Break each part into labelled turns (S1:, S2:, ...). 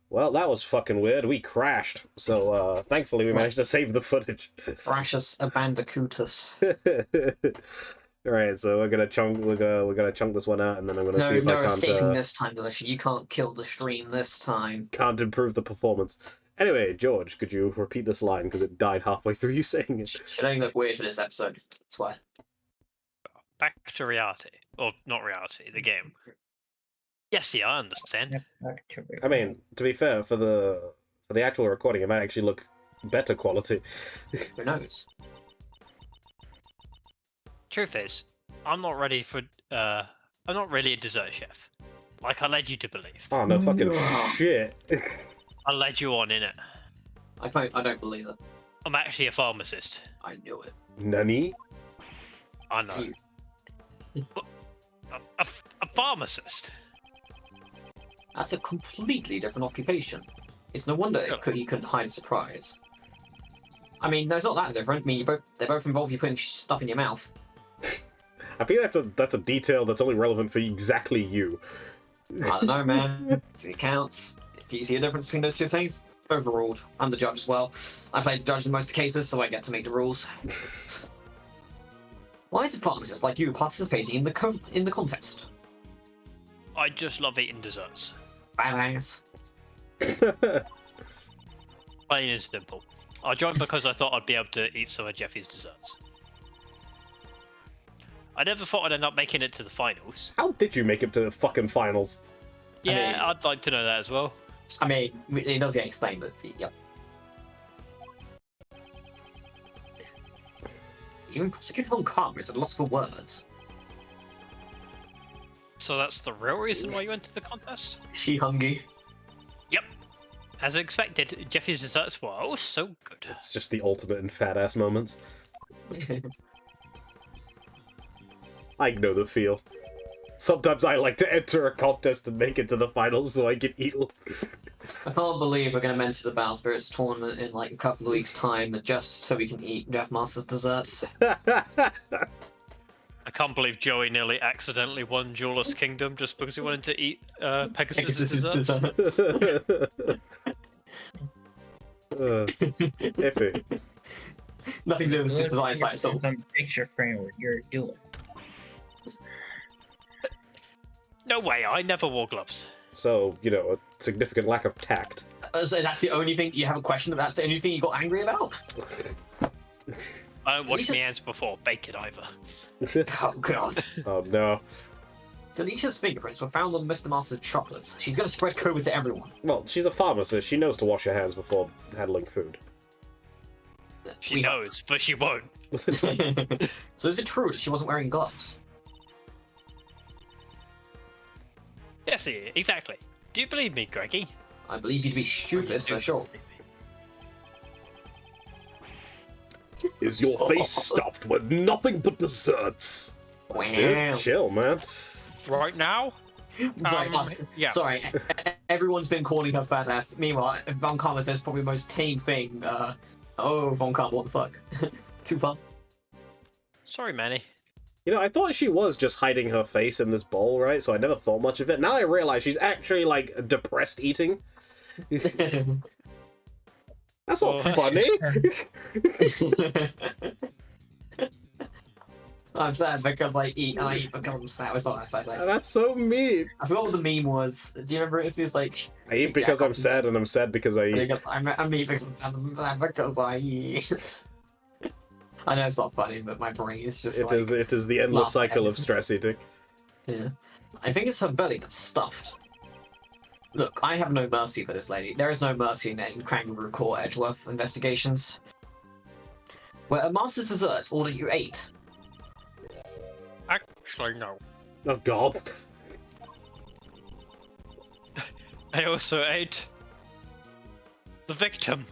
S1: Well, that was fucking weird. We crashed, so thankfully we managed to save the footage.
S2: Brachus Abandacootus.
S1: All right, so we're gonna chunk this one out, and then I'm gonna see if I
S2: No
S1: can't
S2: escaping this time, Delicious. You can't kill the stream this time.
S1: can't improve the performance. Anyway, George, could you repeat this line because it died halfway through you saying it?
S2: Should only look weird for this episode. That's why.
S3: Back to reality, or not reality, the game. Yes, yeah, I understand.
S1: I mean, to be fair, for the actual recording, it might actually look better quality.
S2: Who knows?
S3: Truth is, I'm not ready for. I'm not really a dessert chef, like I led you to believe.
S1: Oh no, fucking
S2: No.
S1: shit!
S3: I led you on in it.
S2: I don't believe it.
S3: I'm actually a pharmacist.
S2: I knew it.
S1: Nani?
S3: I know. But a pharmacist.
S2: That's a completely different occupation. It's no wonder he couldn't hide a surprise. I mean, no, it's not that different. I mean, they're both involved you putting stuff in your mouth.
S1: I think that's a detail that's only relevant for exactly you.
S2: I don't know, man. It counts. Do you see a difference between those two things? Overruled. I'm the judge as well. I played the judge in most cases, so I get to make the rules. Why is a pharmacist like you participating in the contest?
S3: I just love eating desserts.
S2: Badass.
S3: Plain and simple. I joined because I thought I'd be able to eat some of Jeffy's desserts. I never thought I'd end up making it to the finals.
S1: How did you make it to the fucking finals?
S3: Yeah, I'd like to know that as well.
S2: I mean, it does get explained, but yep. Even Prosecutor Von Karma is a lot of words.
S3: So that's the real reason why you entered the contest?
S2: She hungry.
S3: Yep. As expected, Jeffy's desserts were oh so good.
S1: It's just the ultimate in fat ass moments. I know the feel. Sometimes I like to enter a contest and make it to the finals so I can eat.
S2: I can't believe we're going to mention the Battle Spirits tournament in like a couple of weeks' time just so we can eat Jeff Master's desserts.
S3: I can't believe Joey nearly accidentally won Jeweler's Kingdom just because he wanted to eat Pegasus' desserts.
S1: Iffy.
S2: Nothing to do with his eyesight at all.
S4: Some picture frame what you're doing.
S3: No way, I never wore gloves.
S1: So, you know, a significant lack of tact.
S2: So that's the only thing you have a question about? That's the only thing you got angry about?
S3: I don't wash my
S2: Delicious.
S3: hands before bacon either.
S2: Oh god.
S1: Oh no.
S2: Delicia's fingerprints were found on Mr. Master's chocolates. She's going to spread COVID to everyone.
S1: Well, she's a pharmacist. She knows to wash her hands before handling food.
S3: She knows, but she won't.
S2: So is it true that she wasn't wearing gloves?
S3: Yes, exactly. Do you believe me, Greggy?
S2: I believe you to be stupid, so sure.
S1: Is your face stuffed with nothing but desserts?
S2: Wow.
S1: Dude, chill, man.
S3: Right now?
S2: Sorry,
S3: yeah.
S2: Sorry, everyone's been calling her fat ass. Meanwhile, Von Karma says probably the most tame thing. Oh, Von Karma, what the fuck? Too fun.
S3: Sorry, Manny.
S1: You know, I thought she was just hiding her face in this bowl, right? So I never thought much of it. Now I realize she's actually, like, depressed eating. That's not funny.
S2: I'm sad because I eat because I'm sad. It's not that sad.
S1: That's so mean.
S2: I forgot what the meme was. Do you remember it? It was like...
S1: I eat because I'm sad, and I'm sad because I eat.
S2: Because I'm eat because I'm sad because I eat. I know it's not funny, but my brain is just
S1: It is the endless
S2: laugh
S1: cycle
S2: at
S1: of stress eating.
S2: Yeah. I think it's her belly that's stuffed. Look, I have no mercy for this lady. There is no mercy in Kangaroo Court Edgeworth investigations. Where a master's desserts all that you ate.
S3: Actually, no.
S1: Oh god.
S3: I also ate the victim.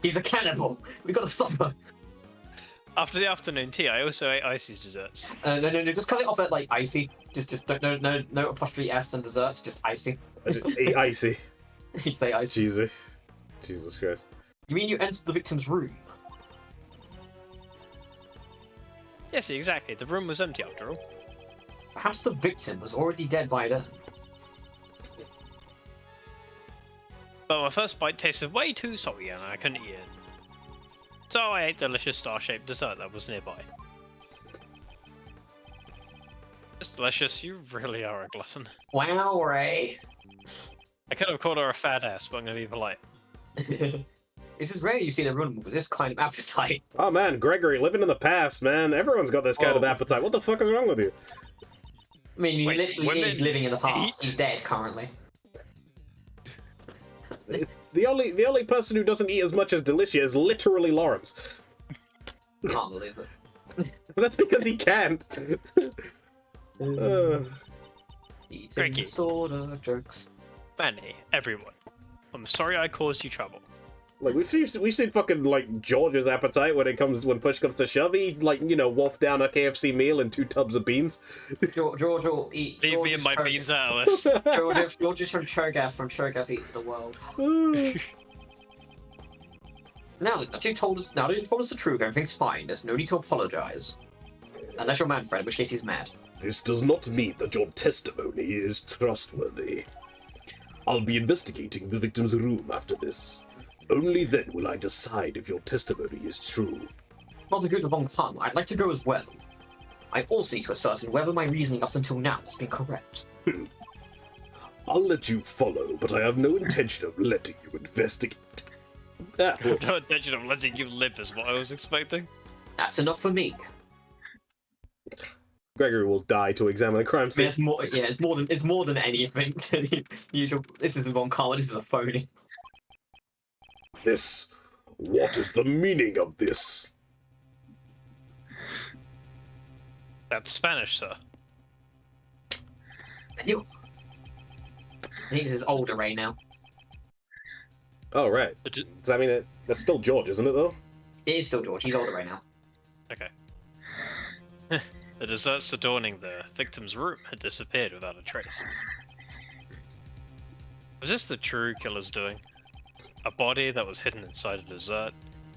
S2: He's a cannibal. We gotta stop her.
S3: After the afternoon tea, I also ate Icy's desserts.
S2: No, just cut it off at like icy. Just don't no apostrophe s and desserts. Just icy.
S1: I just ate icy.
S2: You say icy.
S1: Jesus Christ.
S2: You mean you entered the victim's room?
S3: Yes, exactly. The room was empty after all.
S2: Perhaps the victim was already dead by then.
S3: But my first bite tasted way too salty and I couldn't eat it. So I ate delicious star-shaped dessert that was nearby. It's delicious, you really are a glutton.
S2: Wow, Ray.
S3: I could have called her a fat ass, but I'm gonna be polite.
S2: This is rare you see a run with this kind of appetite.
S1: Oh man, Gregory, living in the past, man. Everyone's got this kind of appetite. What the fuck is wrong with you?
S2: I mean, he
S3: Wait,
S2: literally is
S3: women
S2: living in the past.
S3: eat?
S2: He's dead currently.
S1: The only person who doesn't eat as much as Delicia is literally Lawrence.
S2: Can't believe it.
S1: That's because he can't.
S2: Eating
S3: Cranky.
S2: soda jokes.
S3: Manny, everyone. I'm sorry I caused you trouble.
S1: Like we've seen fucking like George's appetite when push comes to shove. He like wolf down a KFC meal and 2 tubs of beans.
S2: George will eat.
S3: Leave me and my beans out of this.
S2: George is from Cho'Gath Eats the World. Now that you've told us the truth, everything's fine. There's no need to apologize. Unless you're Manfred, in which case he's mad.
S1: This does not mean that your testimony is trustworthy. I'll be investigating the victim's room after this. Only then will I decide if your testimony is true.
S2: Not a good Von Khan, I'd like to go as well. I also need to ascertain whether my reasoning up until now has been correct.
S1: I'll let you follow, but I have no intention of letting you investigate.
S3: No intention of letting you live is what I was expecting.
S2: That's enough for me.
S1: Gregory will die to examine the crime scene.
S2: It's more than anything. Usual. This isn't Von Khan, this is a phony.
S1: What is the meaning of this?
S3: That's Spanish, sir.
S2: I think this is older Ray now.
S1: Oh, right. Does that mean that's still George, isn't it, though?
S2: It is still George, he's older Ray now.
S3: Okay. The desserts adorning the victim's room had disappeared without a trace. Was this the true killer's doing? A body that was hidden inside a dessert,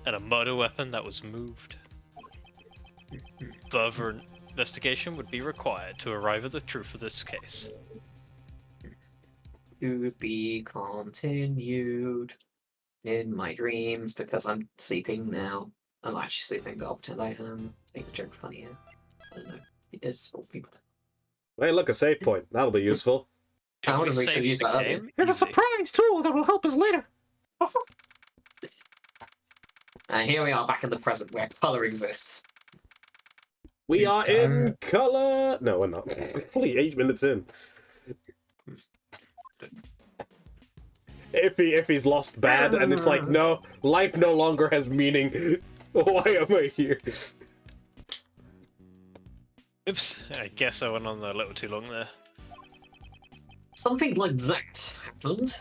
S3: and a murder weapon that was moved? Further investigation would be required to arrive at the truth of this case.
S2: To be continued in my dreams because I'm sleeping now. I'm actually sleeping, but I'll pretend I am. Make the joke funnier. I don't know. It is for people.
S1: Hey, look, a save point. That'll be useful.
S2: I want to
S3: We
S2: make sure
S3: saved
S2: you use
S3: the
S2: that earlier.
S3: game?
S1: It's a
S3: Easy.
S1: surprise tool that will help us later.
S2: And here we are back in the present where colour exists.
S1: We are in color. No, we're not. Only 8 minutes in. If he's lost bad, and it's like, no, life no longer has meaning. Why am I here?
S3: Oops, I guess I went on a little too long there.
S2: Something like that happened.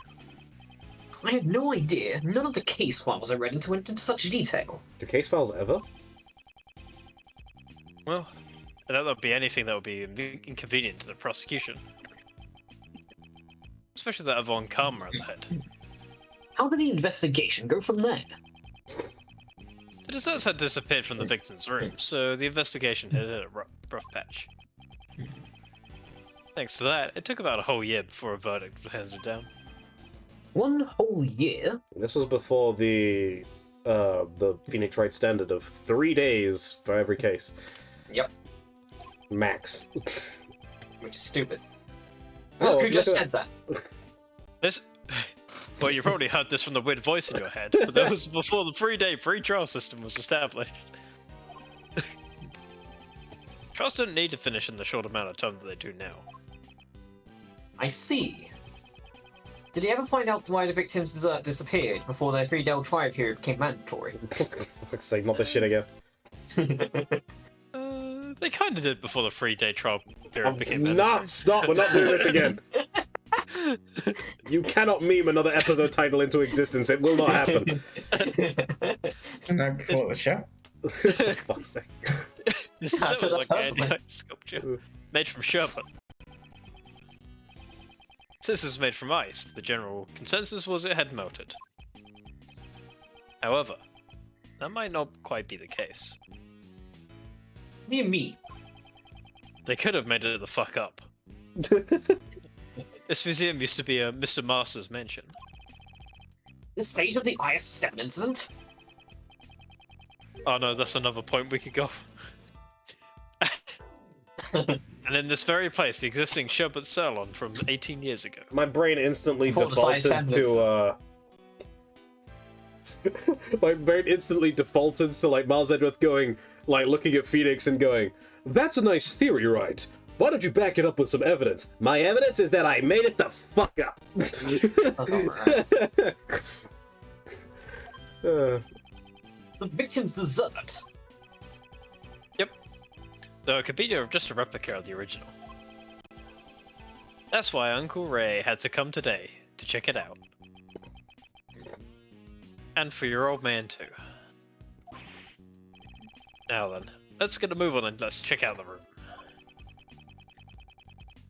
S2: I had no idea. None of the case files I read went into such detail.
S1: Do case files ever?
S3: Well, I doubt there'd be anything that would be inconvenient to the prosecution. Especially that Von Karma at the head.
S2: How did the investigation go from there?
S3: The desserts had disappeared from the victim's room, so the investigation had hit a rough patch. Thanks to that, it took about a whole year before a verdict was handed down.
S2: 1 whole year?
S1: This was before the Phoenix Wright standard of 3 days for every case.
S2: Yep.
S1: Max.
S2: Which is stupid.
S1: Oh,
S2: Look who just
S1: look at
S2: said that.
S3: This... Well, you probably heard this from the weird voice in your head, but that was before the 3-day pre-trial system was established. Trials didn't need to finish in the short amount of time that they do now.
S2: I see. Did he ever find out why the victim's dessert disappeared before their 3-day trial period became mandatory?
S1: For fuck's sake, not this shit again.
S3: They kind of did before the 3-day trial period became mandatory.
S1: Not stop, we're not doing this again. You cannot meme another episode title into existence. It will not happen.
S4: Not before the show.
S1: Fuck's sake.
S3: This
S2: That's
S3: was
S2: what
S3: like
S2: that
S3: an
S2: was like.
S3: sculpture made from sherbet. Since it was made from ice, the general consensus was it had melted. However, that might not quite be the case.
S2: What do you mean?
S3: They could have made it the fuck up. This museum used to be a Mr. Master's mansion.
S2: The stage of the IS-7 incident?
S3: Oh no, that's another point we could go. And in this very place, the existing Sherbet Sirloin from 18 years ago.
S1: My brain instantly
S2: Before the side
S1: defaulted
S2: sentence.
S1: to my brain instantly defaulted to like Miles Edgeworth going, like looking at Phoenix and going, "That's a nice theory, right? Why don't you back it up with some evidence?" My evidence is that I made it the fuck up.
S2: The victims deserve it.
S3: Though it could be just a replica of the original. That's why Uncle Ray had to come today to check it out. And for your old man too. Now then, let's get a move on and let's check out the room.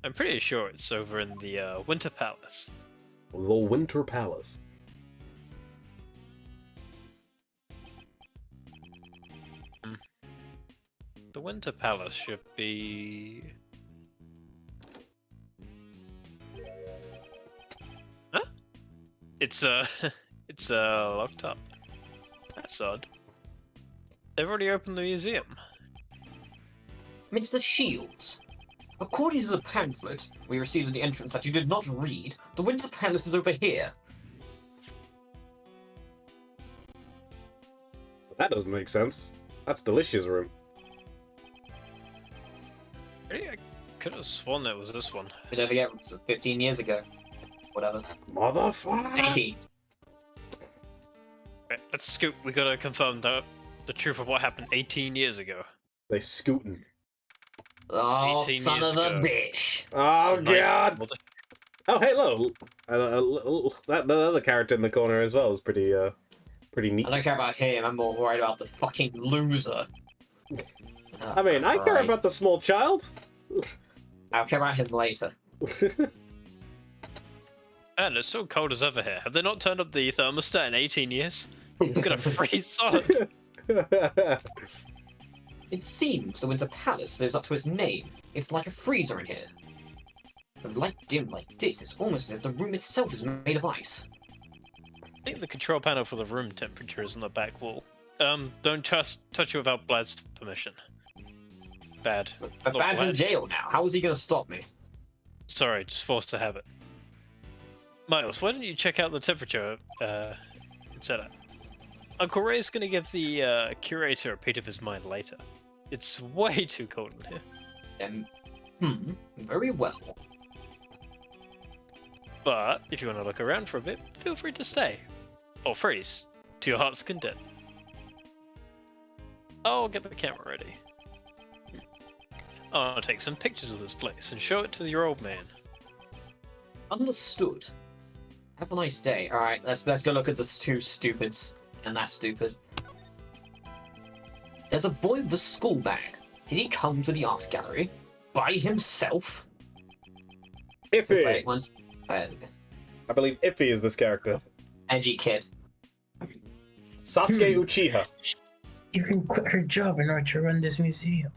S3: I'm pretty sure it's over in the Winter Palace.
S1: The Winter Palace.
S3: The Winter Palace should be... Huh? It's it's locked up. That's odd. They've already opened the museum.
S2: Mr. Shields, according to the pamphlet we received at the entrance that you did not read, the Winter Palace is over here.
S1: That doesn't make sense. That's Delicia's room.
S3: Really? I could have sworn it was this one.
S2: We never get 15 years ago. Whatever.
S1: Motherfucker!
S2: 18.
S3: Right, let's scoot. We gotta confirm the truth of what happened 18 years ago.
S1: They scootin'.
S2: Oh,
S3: 18
S2: son
S3: years
S2: of a
S3: ago.
S2: bitch.
S1: Oh
S3: Night-
S1: god!
S3: Mother-
S1: Oh hey, look. That the other character in the corner as well is pretty neat.
S2: I don't care about him, I'm more worried about the fucking loser.
S1: I mean, I care about the small child.
S2: I'll care about him later.
S3: And it's so cold as ever here. Have they not turned up the thermostat in 18 years? I'm gonna freeze solid.
S2: It seems the Winter Palace lives up to its name. It's like a freezer in here. With light dim like this, it's almost as if the room itself is made of ice.
S3: I think the control panel for the room temperature is on the back wall. Don't touch it without Blad's permission. Bad.
S2: But
S3: Not
S2: Bad's in
S3: Blad.
S2: jail now. How is he going to stop me?
S3: Sorry, just forced to have it. Miles, why don't you check out the temperature setup? Uncle Ray's gonna give the curator a peek of his mind later. It's way too cold in here.
S2: Very well.
S3: But if you want to look around for a bit, feel free to stay. Or freeze, to your heart's content. I'll get the camera ready. I'll take some pictures of this place and show it to your old man.
S2: Understood. Have a nice day. Alright, let's go look at the two stupids. And that stupid. There's a boy with a school bag. Did he come to the art gallery? By himself?
S1: Iffy!
S2: Wait, once.
S1: I believe Iffy is this character.
S2: Edgy kid.
S1: Satsuki Uchiha.
S4: You can quit her job in order to run this museum.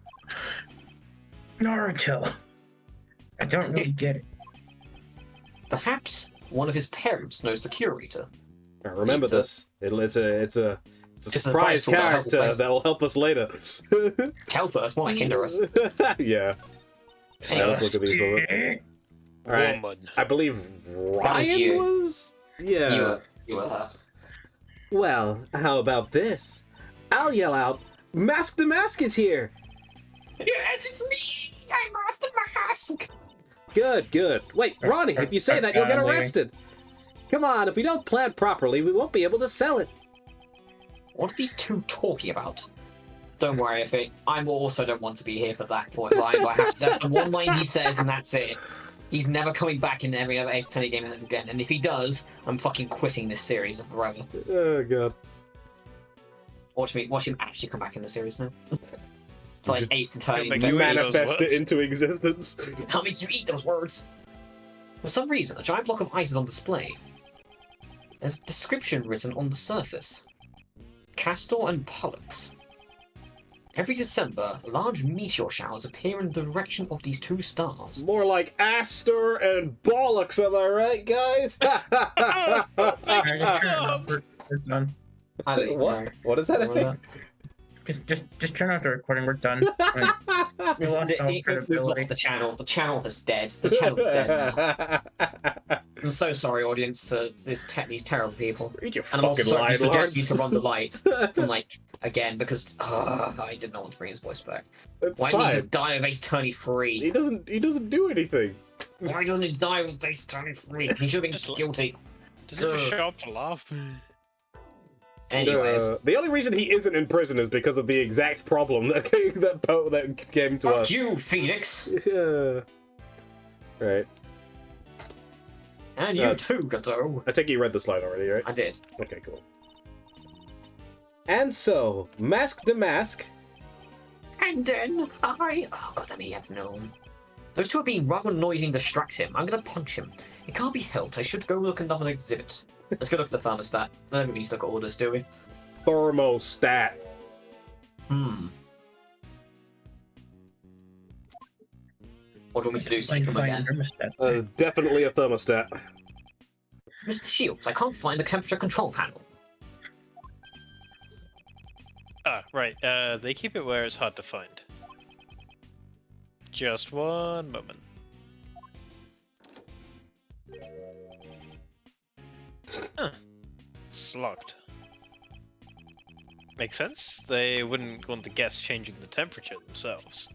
S4: Naruto. I don't really get it.
S2: Perhaps one of his parents knows the curator.
S1: Now, remember this. It's a surprise
S2: surprise that'll help us
S1: character
S2: later.
S1: that'll help us later.
S2: Help us, more like hinder us.
S1: Yeah. Yeah, let's look at these.
S4: Eh?
S1: Alright.
S3: Woman.
S1: I believe Ryan
S2: you.
S1: was? Yeah.
S2: You were her.
S1: Well, how about this? I'll yell out, Mask the Mask is here!
S2: Yes, it's me! I'm Master Mask!
S1: Good, good. Wait, Ronnie, if you say that, you'll get arrested. Come on, if we don't plan properly, we won't be able to sell it.
S2: What are these two talking about? Don't worry, Effie. I also don't want to be here for that point line, but that's the one line he says and that's it. He's never coming back in every other Ace Attorney game again, and if he does, I'm fucking quitting this series forever.
S1: Oh, God.
S2: Watch him actually come back in the series now. For like
S1: Just-
S2: Ace Attorney.
S3: Make
S1: You
S3: Those
S1: manifest it
S3: words.
S1: into existence.
S2: I'll make you eat those words! For some reason, a giant block of ice is on display. There's a description written on the surface. Castor and Pollux. Every December, large meteor showers appear in the direction of these two stars.
S1: More like Aster and bollocks, am I right, guys?
S4: Alright, just turn it off. We're done.
S2: I don't
S1: What?
S2: know.
S1: What is that? I think?
S4: Just turn off the recording. We're done. We lost all
S2: We've lost
S4: credibility.
S2: the channel. The channel is dead. The channel's dead now. I'm so sorry, audience, to these terrible people.
S1: Read your
S2: And I'm also
S1: fucking
S2: sorry to
S1: lines,
S2: suggest you to run the light
S1: Lawrence.
S2: from, like, again, because I did not want to bring his voice back.
S1: It's
S2: Why didn't he
S1: fine.
S2: just die of Ace Attorney 3?
S1: He doesn't do anything.
S2: Why doesn't he die with Ace Attorney 3? He should have been
S3: Just-
S2: guilty.
S3: Does it just show up to laugh?
S2: Anyways.
S1: The only reason he isn't in prison is because of the exact problem that came to
S2: Fuck
S1: us.
S2: you, Phoenix!
S1: Yeah. Right.
S2: And you too, Gato.
S1: I take it you read this line already, right?
S2: I did.
S1: Okay, cool. And so, Mask the Mask.
S2: And then oh god damn it, he had to know. Those two are being rather noisy and distract him. I'm gonna punch him. It can't be helped. I should go look at another exhibit. Let's go look at the thermostat. I don't need to look at orders, do we?
S1: Thermostat.
S2: What do you want me to do? See
S4: Find
S2: them again?
S4: thermostat.
S1: Definitely a thermostat.
S2: Mr. Shields, I can't find the temperature control panel.
S3: Ah, right. They keep it where it's hard to find. Just one moment. Huh. It's locked. Makes sense. They wouldn't want the guests changing the temperature themselves.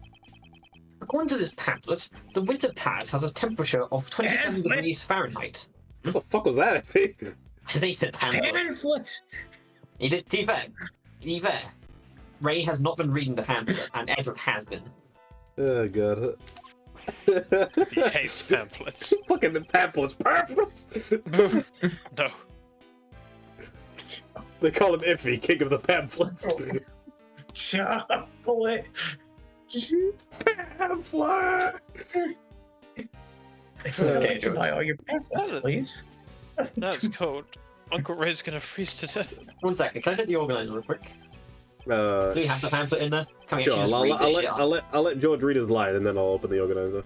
S2: According to this pamphlet, the winter pass has a temperature of 27
S4: Pamphlet?
S2: degrees Fahrenheit.
S1: What the fuck was that?
S2: As they said pamphlet.
S4: Pamphlets!
S2: To be fair, Ray has not been reading the pamphlet, and Edward has been.
S1: Oh god.
S3: He hates pamphlets.
S1: Fucking pamphlets. Pamphlets!
S3: No.
S1: They call him Iffy, king of the pamphlets.
S4: Chocolate!
S1: Pamphlet!
S2: Okay,
S4: To buy all your pamphlets, please.
S3: That's cold. Uncle Ray's gonna freeze to death.
S2: 1 second, can I take the organizer real quick?
S1: Uh,
S2: Do we have the pamphlet in there? Can we
S1: sure,
S2: actually just
S1: I'll,
S2: read this shit?
S1: I'll let George read his line and then I'll open the organizer.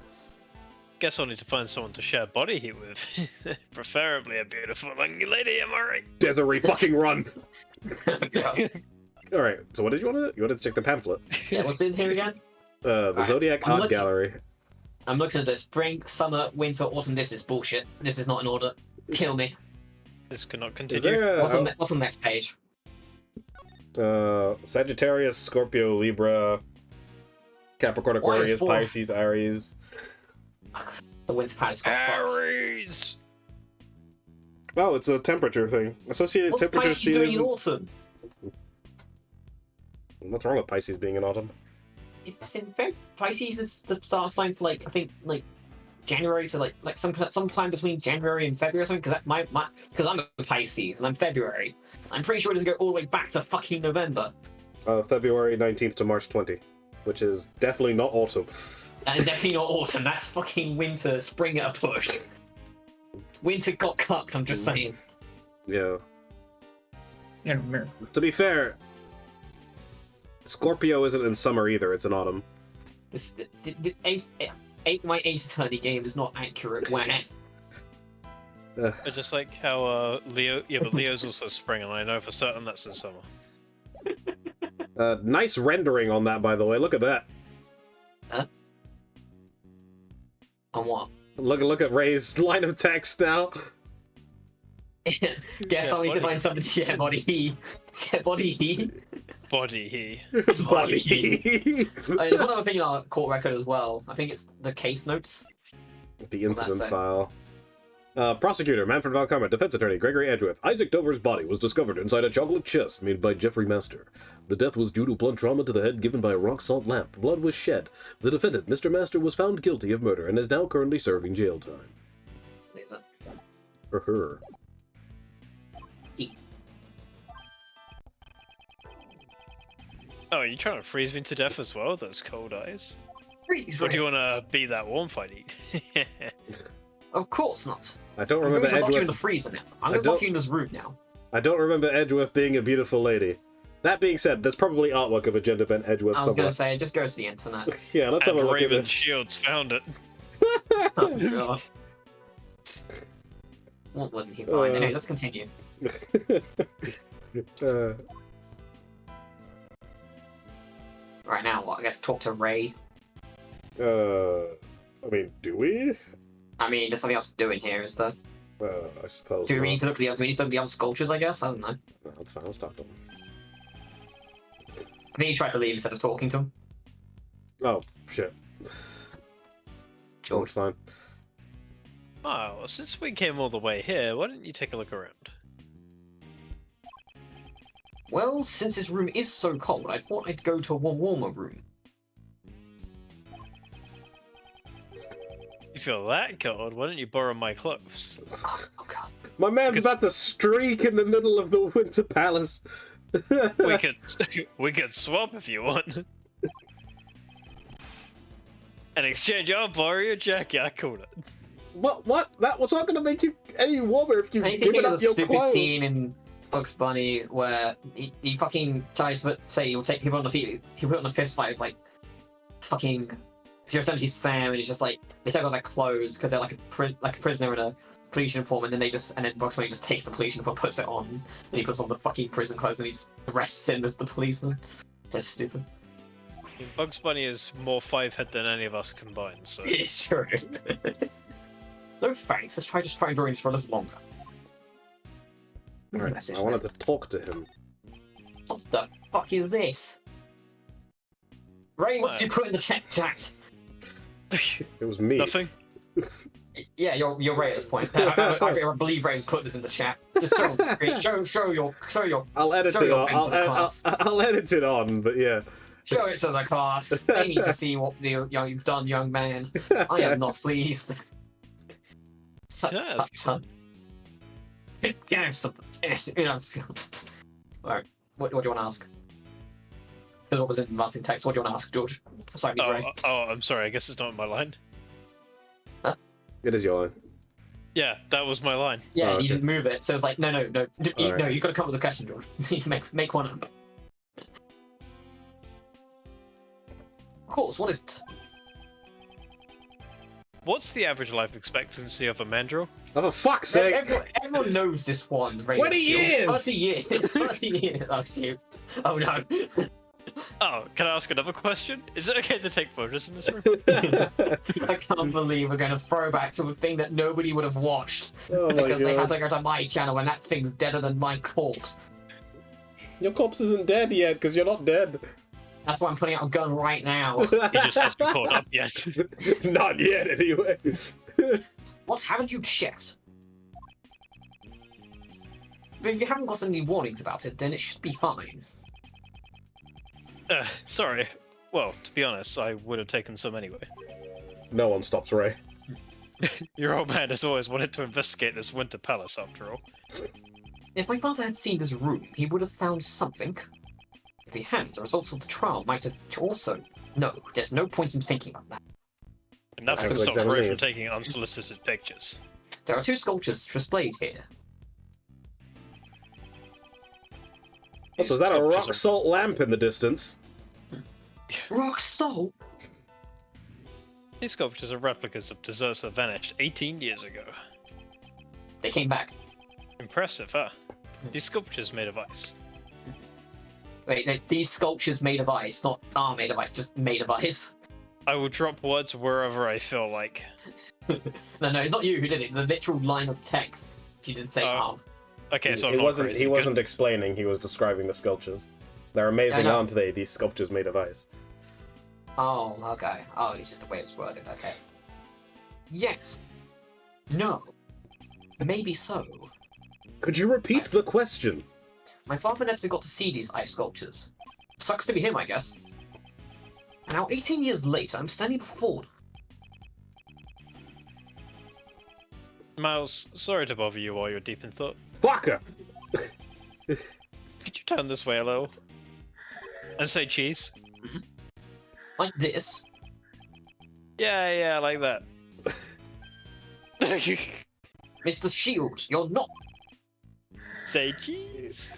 S3: Guess I'll need to find someone to share body heat with. Preferably a beautiful young lady, am I right?
S1: Desiree, fucking run!
S2: Yeah.
S1: Alright, so what did you want to do? You wanted to check the pamphlet.
S2: Yeah, what's in here again?
S1: The
S2: Alright,
S1: Zodiac
S2: I'm
S1: Art
S2: looking.
S1: Gallery.
S2: I'm looking at this. Spring, summer, winter, autumn. This is bullshit. This is not in order. Kill me.
S3: This cannot
S1: Is
S3: continue.
S1: there
S2: What's on the next page?
S1: Sagittarius, Scorpio, Libra, Capricorn,
S2: Why
S1: Aquarius,
S2: four?
S1: Pisces, Aries.
S2: The winter pass got fucked.
S3: Aries!
S1: Oh, it's a temperature thing. Associated
S2: What's
S1: temperature
S2: Pisces doing in
S1: seasons.
S2: autumn?
S1: What's wrong with Pisces being in autumn?
S2: It's in Feb. Pisces is the star sign for I think January to like sometime between January and February or something. Because I'm a Pisces and I'm February. I'm pretty sure it doesn't go all the way back to fucking November.
S1: February 19th to March 20, which is definitely not autumn.
S2: That is definitely not autumn. That's fucking winter, spring at a push. Winter got cucked. I'm just saying.
S1: Yeah.
S4: Yeah, mirror.
S1: To be fair, Scorpio isn't in summer either, it's in autumn.
S2: My Ace Attorney game is not accurate. Where?
S3: But just like how Leo, yeah, but Leo's also spring, and I know for certain that's in summer.
S1: Nice rendering on that, by the way. Look at that.
S2: On what?
S1: Look at Ray's line of text now.
S2: Guess I'll need to find something to share body heat. Body heat.
S3: Body he.
S1: Body.
S2: There's one other thing in our court record as well. I think it's the case notes.
S1: The incident
S2: say?
S1: file. Prosecutor Manfred Valkarma, defense attorney Gregory Edgeworth. Isaac Dover's body was discovered inside a chocolate chest made by Jeffrey Master. The death was due to blunt trauma to the head given by a rock salt lamp. Blood was shed. The defendant, Mr. Master, was found guilty of murder and is now currently serving jail time. For her.
S3: Oh, are you trying to freeze me to death as well? Those cold eyes.
S2: Freeze,
S3: Or do you
S2: right?
S3: want to be that warm fighty?
S2: Of course not.
S1: I don't
S2: I'm
S1: remember
S2: going to lock you in the
S1: Edgeworth.
S2: freezer now. I'm
S1: I
S2: going to
S1: don't-
S2: lock you in this room now.
S1: I don't remember Edgeworth being a beautiful lady. That being said, there's probably artwork of a gender bent Edgeworth
S2: I was
S1: somewhere.
S2: gonna say, just go to the internet.
S1: Yeah, let's have a
S3: And
S1: look at
S3: Raven
S1: this.
S3: Shields found it.
S2: Oh, God. What wouldn't he find? Anyway, let's continue. Right now, what? I guess talk to Ray.
S1: I mean, do we?
S2: I mean, there's something else to do in here, is there?
S1: I suppose.
S2: Do we
S1: not.
S2: need to look at the other? Do we need to look at the other sculptures? I guess I don't know.
S1: No, that's fine. Let's talk to him.
S2: I think he tried to leave instead of talking to him.
S1: Oh shit.
S2: George.
S1: That's fine.
S3: Oh, since we came all the way here, why don't you take a look around?
S2: Well, since this room is so cold, I thought I'd go to a warmer room.
S3: You feel that cold? Why don't you borrow my clothes?
S2: Oh God.
S1: My man's about to streak in the middle of the Winter Palace.
S3: We could swap if you want. In exchange, I'll borrow your jacket. I called it.
S1: What? That was not going to make you any warmer if you
S2: I
S1: give
S2: think
S1: it
S2: of
S1: up
S2: the
S1: your
S2: stupid
S1: clothes.
S2: scene in Bugs Bunny where he fucking tries to say he'll take people on the feet. He'll put on a fist fight with like fucking 070 Sam, and he's just like they take off their clothes because they're like a prisoner in a police uniform, and then Bugs Bunny just takes the police uniform, puts it on, and he puts on the fucking prison clothes, and he just arrests him as the policeman. It's just stupid.
S3: Bugs Bunny is more 5-head than any of us combined, so...
S2: It's true. No thanks. Let's try and drawing this for a little longer.
S1: Alright,
S2: Message
S1: I wanted
S2: me.
S1: to talk to him.
S2: What the fuck is this? Ray, what did you put in the chat?
S1: It was me.
S3: Nothing?
S2: Yeah, you're Ray at this point. I believe Ray put this in the chat. Just show on the screen. Show your.
S1: I'll edit
S2: show
S1: it
S2: your
S1: on.
S2: thing to the class.
S1: I'll edit it on, but yeah.
S2: Show it to the class. They need to see what you've done, young man. I am not pleased.
S3: Yeah,
S2: Yes. Alright, what do you want to ask? Because what was in Martin text? What do you want to ask, George? Sorry, Ray.
S3: Oh, I'm sorry. I guess it's not in my line.
S1: It is your line.
S3: Yeah, that was my line.
S2: Yeah,
S1: Oh,
S2: and
S1: okay.
S2: you didn't move it, so it's like, no,
S1: Alright.
S2: no, you've got to come up with a question, George. You make one up. Of course, what is it?
S3: What's the average life expectancy of a mandrill?
S1: Oh, for fuck's sake!
S2: Everyone knows this one.
S1: 20 years!
S2: 20 years! 20 years! Oh, shoot. Oh, no.
S3: Oh, can I ask another question? Is it okay to take photos in this room?
S2: I can't believe we're going to throw back to a thing that nobody would have watched.
S1: Oh my
S2: Because they had
S1: god.
S2: to go to my channel and that thing's deader than my corpse.
S1: Your corpse isn't dead yet, because you're not dead.
S2: That's why I'm putting out a gun right now.
S3: He just hasn't caught up yet.
S1: Not yet, anyway.
S2: What haven't you checked? But if you haven't got any warnings about it, then it should be fine.
S3: Sorry. Well, to be honest, I would have taken some anyway.
S1: No one stops Ray.
S3: Your old man has always wanted to investigate this winter palace, after all.
S2: If my father had seen this room, he would have found something. If he hadn't, the results of the trial might have also... No, there's no point in thinking about that.
S3: Nothing to
S1: That's
S3: stop
S1: what
S3: Ray from
S1: it is.
S3: taking unsolicited pictures.
S2: There are two sculptures displayed here.
S1: Also, is that a rock salt lamp in the distance?
S2: Rock salt?
S3: These sculptures are replicas of desserts that vanished 18 years ago.
S2: They came back.
S3: Impressive, huh? These sculptures made of ice.
S2: Wait, no, these sculptures made of ice, not are made of ice, just made of ice.
S3: I will drop words wherever I feel like.
S2: No, it's not you who did it. The literal line of text. She didn't say
S3: Oh. Okay, so I'm
S1: he
S3: not
S1: wasn't.
S3: crazy.
S1: He
S3: Good.
S1: wasn't explaining. He was describing the sculptures. They're amazing,
S2: I know.
S1: aren't they? These sculptures made of ice.
S2: Oh, okay. Oh, it's just the way it's worded, okay. Yes. No. Maybe so.
S1: Could you repeat the question?
S2: My father never got to see these ice sculptures. Sucks to be him, I guess. And now, 18 years later, I'm standing before them.
S3: Miles, sorry to bother you while you're deep in thought.
S1: Fucker!
S3: Could you turn this way a little? And say cheese?
S2: Like this.
S3: Yeah, like that.
S2: Mr. Shields, you're not.
S3: Say cheese.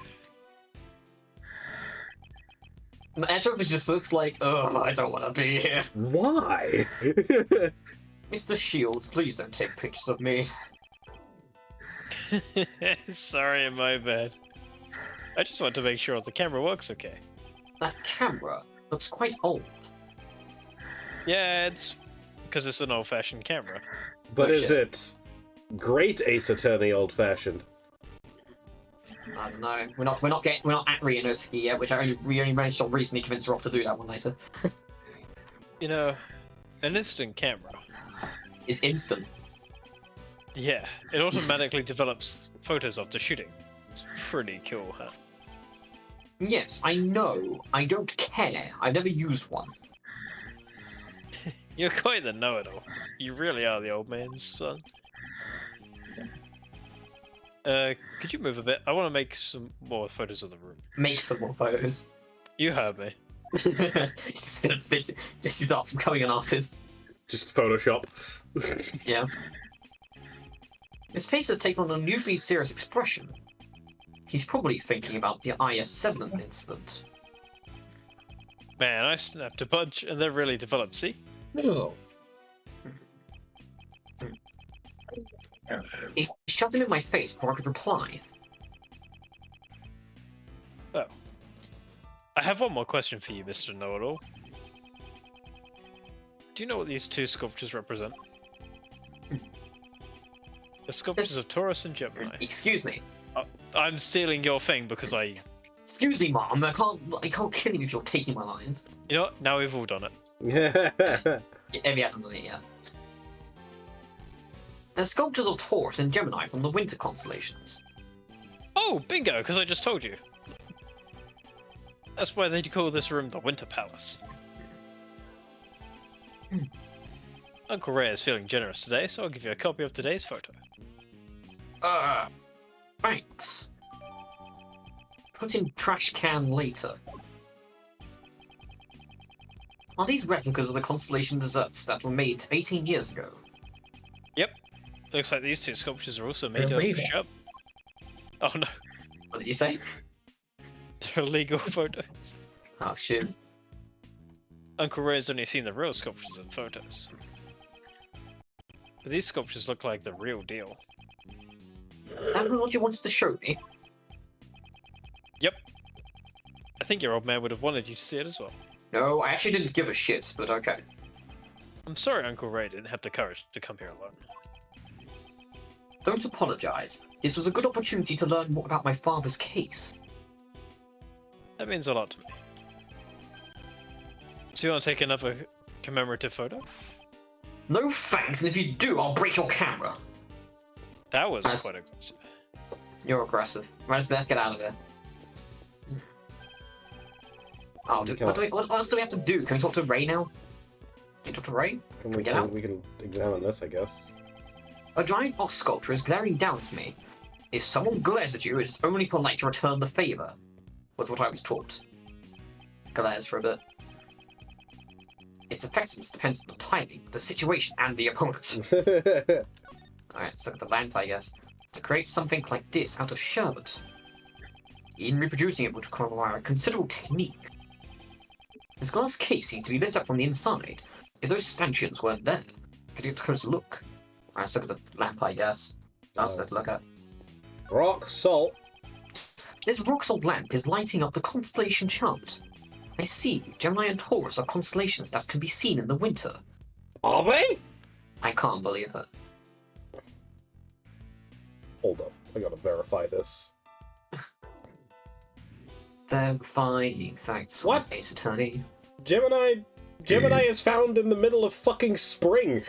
S2: Edgeworth just looks like, oh, I don't want to be here.
S1: Why?
S2: Mr. Shields, please don't take pictures of me.
S3: Sorry, my bad. I just want to make sure the camera works okay.
S2: That camera looks quite old.
S3: Yeah, it's because it's an old-fashioned camera.
S1: But
S2: Oh,
S1: is
S2: shit.
S1: it great Ace Attorney old-fashioned?
S2: I don't know. We're not at Ryunosuke yet, which we only managed to recently convince Rob to do that one later.
S3: You know, an instant camera.
S2: It's instant.
S3: Yeah, it automatically develops photos of the shooting. It's pretty cool, huh?
S2: Yes, I know. I don't care. I've never used one.
S3: You're quite the know-it-all. You really are the old man's son. Could you move a bit? I want to make some more photos of the room.
S2: Make some more photos.
S3: You heard me.
S2: He's just gonna just starts becoming an artist.
S1: Just Photoshop.
S2: Yeah. His face has taken on an unusually serious expression. He's probably thinking about the IS-7 incident.
S3: Man, I snapped a bunch and they're really developed, see?
S4: No.
S2: He shoved him in my face before I could reply.
S3: Oh. I have one more question for you, Mr. Know-It-All. Do you know what these two sculptures represent? The sculptures
S2: This-
S3: of Taurus and Gemini.
S2: Excuse me.
S3: I'm stealing your thing because
S2: Excuse me, Mom. I can't kill him if you're taking my lines.
S3: You know what? Now we've all done it.
S2: If he hasn't done it yet. They're sculptures of Taurus and Gemini from the winter constellations.
S3: Oh, bingo, because I just told you. That's why they call this room the Winter Palace. Uncle Ray is feeling generous today, so I'll give you a copy of today's photo.
S2: Thanks. Put in trash can later. Are these replicas of the constellation desserts that were made 18 years ago?
S3: Yep. Looks like these two sculptures are also made
S4: They're
S3: of
S4: legal.
S3: sharp. Oh no,
S2: What did you say?
S3: they're illegal photos.
S2: Oh shit.
S3: Uncle Ray's only seen the real sculptures in photos. But these sculptures look like the real deal.
S2: That's what you wanted to show me.
S3: Yep. I think your old man would have wanted you to see it as well.
S2: No, I actually didn't give a shit, but okay.
S3: I'm sorry Uncle Ray didn't have the courage to come here alone.
S2: Don't apologize. This was a good opportunity to learn more about my father's case.
S3: That means a lot to me. So you want to take another commemorative photo?
S2: No thanks, and if you do, I'll break your camera.
S3: That was
S2: That's-
S3: quite aggressive.
S2: You're aggressive. Let's get out of here. Oh, what else do we have to do? Can we talk to Ray now? Can we talk to Ray?
S1: we,
S2: get out?
S1: we can examine this, I guess.
S2: A giant box sculpture is glaring down at me. If someone glares at you, it's only polite to return the favor, was what I was taught. Glares for a bit. Its effectiveness depends on the timing, the situation, and the opponent. Alright, so the lamp, I guess. To create something like this out of sherbet. Even reproducing it would require considerable technique. This glass case seems to be lit up from the inside. If those stanchions weren't there, could you get a closer look? Alright, so with the lamp, I guess. That's it to look at.
S1: Rock, salt.
S2: This rock salt lamp is lighting up the constellation chart. I see, Gemini and Taurus are constellations that can be seen in the winter.
S1: Are they?
S2: I can't believe it.
S1: Hold up, I gotta verify this.
S2: Verifying facts.
S1: What?
S2: Ace Attorney.
S1: Gemini is found in the middle of fucking spring.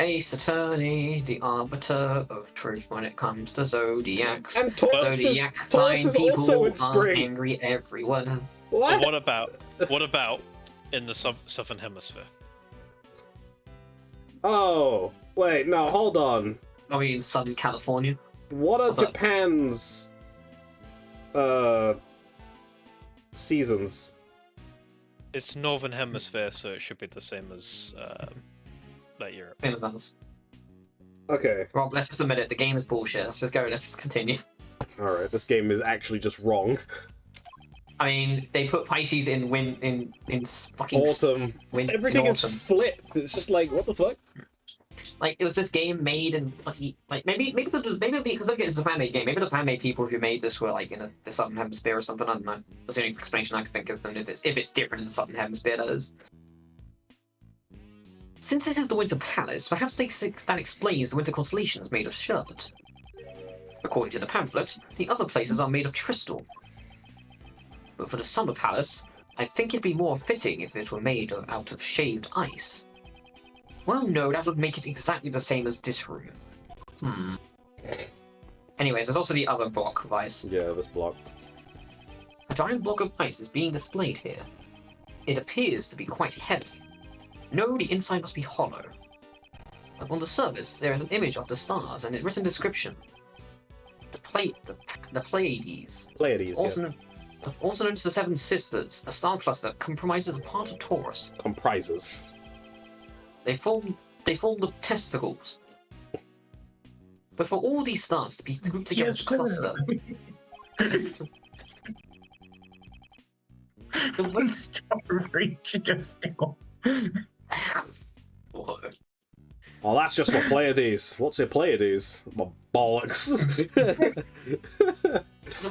S2: Ace Attorney, the arbiter of truth when it comes to zodiacs.
S1: And Taurus
S2: Zodiac
S1: is
S2: sign people
S1: also in
S2: are
S1: spring.
S2: angry everywhere.
S3: But
S1: What?
S3: what about in the southern hemisphere?
S1: Oh, wait, no, hold on.
S2: Are we in Southern California?
S1: What are
S2: What's that?
S1: Japan's seasons?
S3: It's northern hemisphere, so it should be the same as like Europe.
S2: Same as us.
S1: Okay,
S2: Rob, let's just admit it. The game is bullshit. Let's just go. Let's just continue.
S1: alright, this game is actually just wrong.
S2: I mean, they put Pisces in fucking
S1: Autumn.
S2: in
S1: Everything is
S2: autumn.
S1: flipped. It's just like, what the fuck?
S2: Like, it was this game made in maybe because look, it's a fan-made game. Maybe the fan-made people who made this were like in the Southern Hemisphere or something. I don't know. That's the only explanation I can think of. And if it's different in the Southern Hemisphere, that is. Since this is the Winter Palace, perhaps that explains the Winter constellations made of sherbet. According to the pamphlet, the other places are made of crystal. But for the Summer Palace, I think it'd be more fitting if it were made out of shaved ice. Well, no, that would make it exactly the same as this room. Anyways, there's also the other block of ice.
S1: Yeah, this block.
S2: A giant block of ice is being displayed here. It appears to be quite heavy. No, the inside must be hollow. On the surface, there is an image of the stars and a written description. The Pleiades.
S1: Pleiades,
S2: Also known as the Seven Sisters, a star cluster comprises a part of Taurus.
S1: Comprises.
S2: They form the testicles. But for all these stars to be grouped together as a cluster,
S4: The one star reach testicle.
S1: Oh, that's just what Pleiades. What's a Pleiades? My bollocks.
S2: the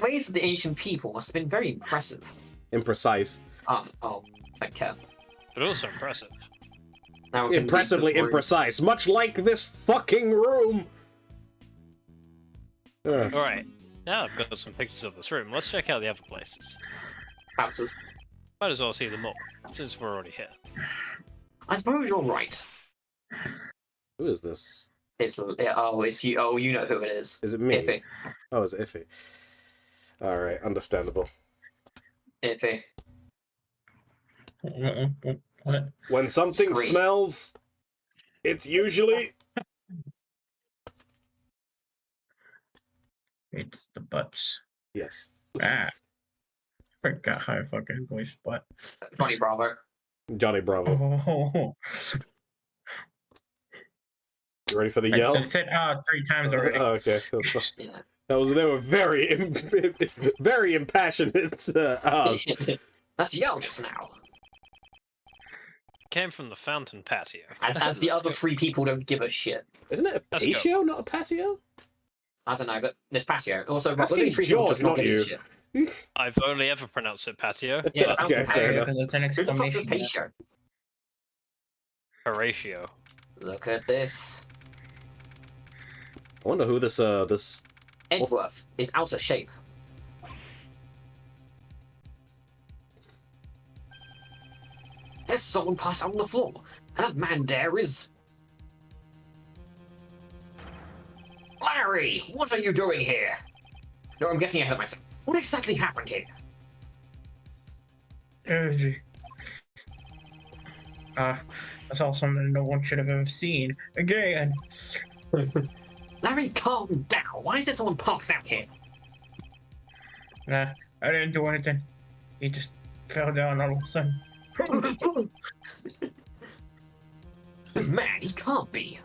S2: ways of the ancient people must have been very impressive.
S1: Imprecise.
S2: Thank care.
S3: But also impressive.
S2: Now we can
S1: Impressively
S2: read the room.
S1: imprecise, much like this fucking room. Ugh.
S3: Alright, now I've got some pictures of this room. Let's check out the other places.
S2: Houses.
S3: Might as well see them all, since we're already here.
S2: I suppose you're right.
S1: Who is this?
S2: It's you. Oh, you know who it is.
S1: Is it me?
S2: Iffy.
S1: Oh, is it Iffy? Alright, understandable.
S2: Iffy.
S4: What?
S1: When something
S2: Scream.
S1: smells, it's usually...
S4: It's the butts.
S1: Yes.
S4: Ah. Forgot how I fucking voice butt.
S2: Johnny Bravo.
S1: Johnny Bravo.
S4: Oh.
S1: You ready for the
S4: I
S1: yell?
S4: said 3 times already.
S1: Oh, okay.
S2: Yeah.
S1: They were very, very impassioned.
S2: That's yell just now.
S3: Came from the fountain patio.
S2: As the other 3 people don't give a shit.
S1: Isn't it a
S3: Let's go.
S1: patio, not a patio?
S2: I don't know, but there's patio. Also,
S1: That's
S2: look at these 3 people
S1: George,
S2: just not
S1: not
S2: giving a
S1: you.
S2: shit.
S3: I've only ever pronounced it patio.
S2: Yes,
S1: Okay, fair
S2: patio.
S1: enough.
S4: Because it's an
S2: Who the fuck is
S4: exclamation.
S2: patio?
S3: Horatio.
S2: Look at this.
S1: I wonder who this
S2: Edgeworth is out of shape. There's someone passed out on the floor, and that man there is... Larry, what are you doing here? No, I'm getting ahead of myself. What exactly happened here?
S4: Gee. I saw something no one should have ever seen. Again.
S2: Larry, calm down. Why is there someone passed out here?
S4: Nah, I didn't do anything. He just fell down all of a sudden.
S2: This man, he can't be.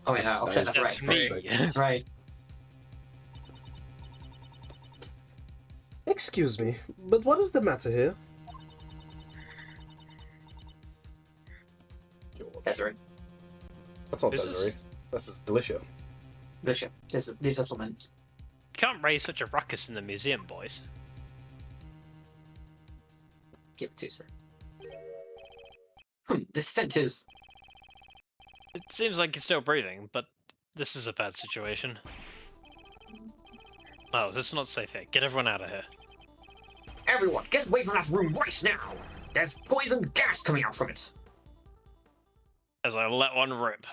S2: Oh wait, no, shit, that's
S3: That's
S2: right.
S3: me.
S2: That's right.
S1: Excuse me, but what is the matter here?
S2: Desiree.
S1: That's not
S3: This is-
S1: Desiree. This is Delicia.
S2: Bishop. Leave this woman.
S3: Can't raise such a ruckus in the museum, boys.
S2: Give it to sir. This scent is...
S3: It seems like it's still breathing, but this is a bad situation. Oh, this is not safe here. Get everyone out of here.
S2: Everyone, get away from that room right now! There's poison gas coming out from it!
S3: As I let one rip.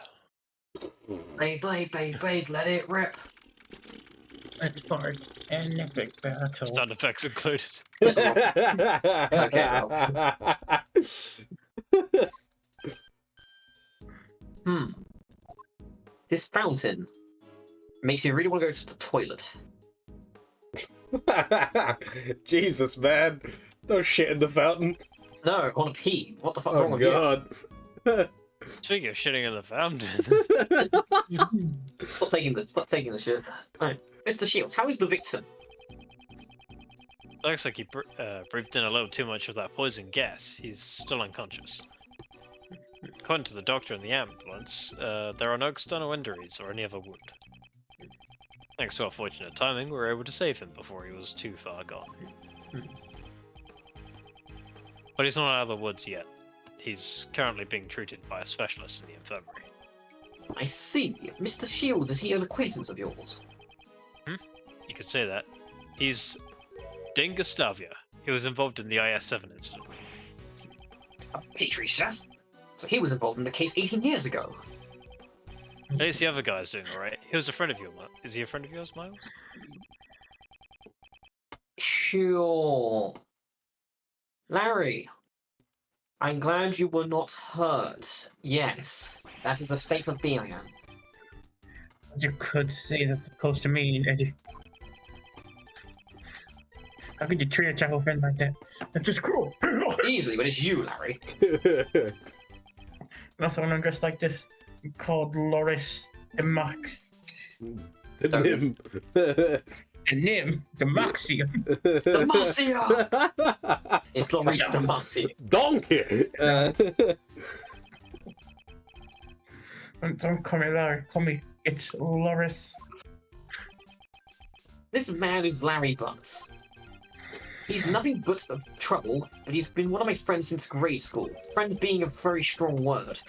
S2: Blade, let it rip.
S4: Let's start an epic battle.
S3: Sound effects included.
S2: This fountain makes me really want to go to the toilet.
S1: Jesus, man. Don't shit in the fountain.
S2: No, I want to pee. What the fuck wrong
S1: Oh,
S2: with you?
S1: God.
S3: Speaking of shitting in the fountain.
S2: Stop taking the shit. Alright. Mr. Shields, how is the victim?
S3: Looks like he breathed in a little too much of that poison gas. He's still unconscious. According to the doctor in the ambulance, there are no external injuries or any other wound. Thanks to our fortunate timing, we were able to save him before he was too far gone. But he's not out of the woods yet. He's currently being treated by a specialist in the infirmary.
S2: I see. Mr. Shields, is he an acquaintance of yours?
S3: You could say that. He's Dane Gustavia. He was involved in the IS-7 incident.
S2: A pastry chef? So he was involved in the case 18 years ago.
S3: At least the other guy's doing alright. He was a friend of yours. Is he a friend of yours, Miles?
S2: Sure. Larry, I'm glad you were not hurt. Yes, that is the state of being.
S4: You could say that's supposed to mean, Eddie. How could you treat a chapel friend like that? That's just cruel.
S2: Easily, but it's you, Larry.
S4: Not someone dressed like this called Loris the Max.
S1: The Nim.
S4: The Nim, the Maxium.
S2: The Marcia! It's not reached the Marcia.
S1: Donkey!
S4: Don't call me Larry, call me, it's Loris.
S2: This man is Larry Butts. He's nothing but trouble, but he's been one of my friends since grade school. Friends being a very strong word.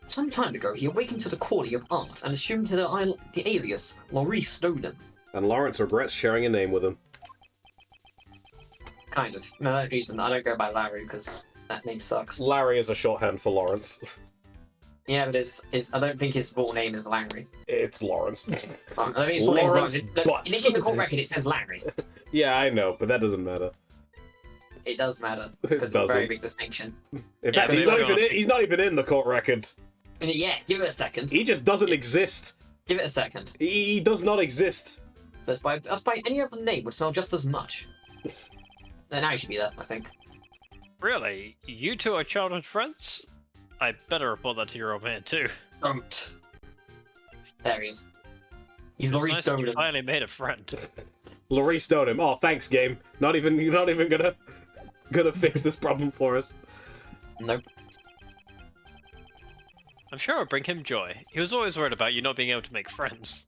S2: Some time ago, he awakened to the quality of art and assumed the alias Maurice Snowden.
S1: And Lawrence regrets sharing a name with him.
S2: Kind of. No, that reason I don't go by Larry because that name sucks.
S1: Larry is a shorthand for Lawrence.
S2: Yeah, but I don't think his full name is Larry.
S1: It's Lawrence.
S2: I don't think his full name is
S1: Lawrence
S2: Larry.
S1: Butts.
S2: In the court record, it says Larry.
S1: Yeah, I know, but that doesn't matter.
S2: It does matter
S1: It
S2: because it's a very
S1: doesn't.
S2: big distinction.
S1: In
S3: Yeah,
S1: fact, he's
S3: they
S1: not,
S3: were
S1: even
S3: gonna-
S1: he's not even in the court record.
S2: Yeah, give it a second.
S1: He just doesn't exist.
S2: Give it a second.
S1: He does not exist.
S2: That's by any other name would smell just as much. And now he should be there, I think.
S3: Really? You two are childhood friends? I better report that to your old man too.
S2: Don't. There he is. He's
S3: It's
S2: Laurie
S3: nice that you
S2: Stone.
S3: finally made a friend.
S1: Laurie stoned him. Oh, thanks, game. Not even gonna fix this problem for us.
S2: Nope.
S3: I'm sure it'll bring him joy. He was always worried about you not being able to make friends.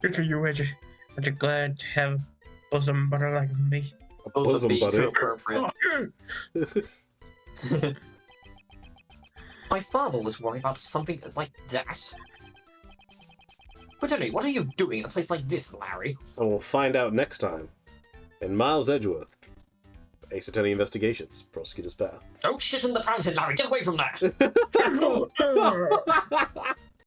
S4: Good for you, Eddie. Aren't you glad to have bosom butter like me?
S2: Also
S1: Bosom
S2: being
S1: buddy.
S2: too appropriate. My father was worried about something like that. But anyway, what are you doing in a place like this, Larry?
S1: And we'll find out next time. In Miles Edgeworth. Ace Attorney Investigations. Prosecutor's Path.
S2: Don't shit in the fountain, Larry! Get away from that!